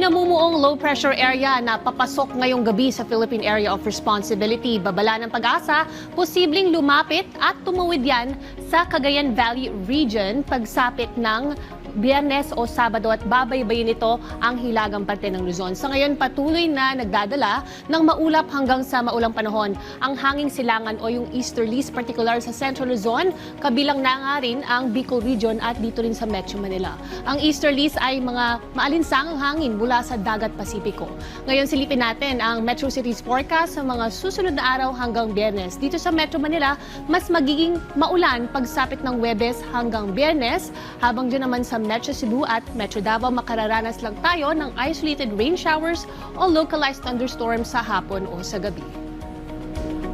namumuong low pressure area na papasok ngayong gabi sa Philippine Area of Responsibility. Babala ng Pag-asa, posibleng lumapit at tumawid yan sa Cagayan Valley Region pagsapit ng Biyernes o Sabado at babaybayin nito ang hilagang parte ng Luzon. Sa ngayon, patuloy na nagdadala ng maulap hanggang sa maulang panahon ang hanging silangan o yung easterlies, particular sa Central Luzon, kabilang na nga rin ang Bicol Region at dito rin sa Metro Manila. Ang easterlies ay mga maalinsangang hangin mula sa Dagat Pasipiko. Ngayon, silipin natin ang Metro City's forecast sa mga susunod na araw hanggang Biyernes. Dito sa Metro Manila, mas magiging maulan pagsapit ng Huwebes hanggang Biyernes, habang dyan naman sa Metro Cebu at Metro Davao, makararanas lang tayo ng isolated rain showers o localized thunderstorms sa hapon o sa gabi.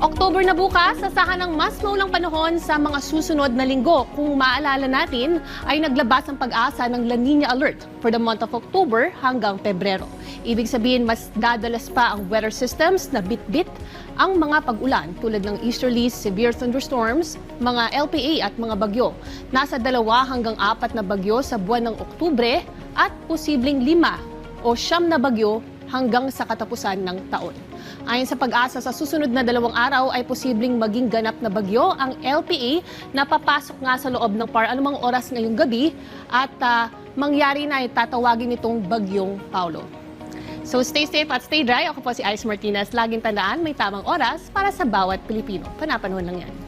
October na bukas, asahan ng mas maulang panahon sa mga susunod na linggo. Kung maalala natin, ay naglabas ang Pag-asa ng La Nina Alert for the month of October hanggang Pebrero. Ibig sabihin, mas dadalas pa ang weather systems na bit-bit ang mga pag-ulan tulad ng easterlies, severe thunderstorms, mga LPA at mga bagyo. Nasa 2 hanggang 4 na bagyo sa buwan ng Oktubre at posibleng 5 o 9 na bagyo hanggang sa katapusan ng taon. Ayon sa Pag-asa, sa susunod na 2 araw ay posibleng maging ganap na bagyo ang LPA na papasok nga sa loob ng anumang oras ngayong gabi at mangyari na tatawagin itong Bagyong Paulo. So stay safe at stay dry. Ako po si Ice Martinez. Laging tandaan, may tamang oras para sa bawat Pilipino. Panapanahon lang yan.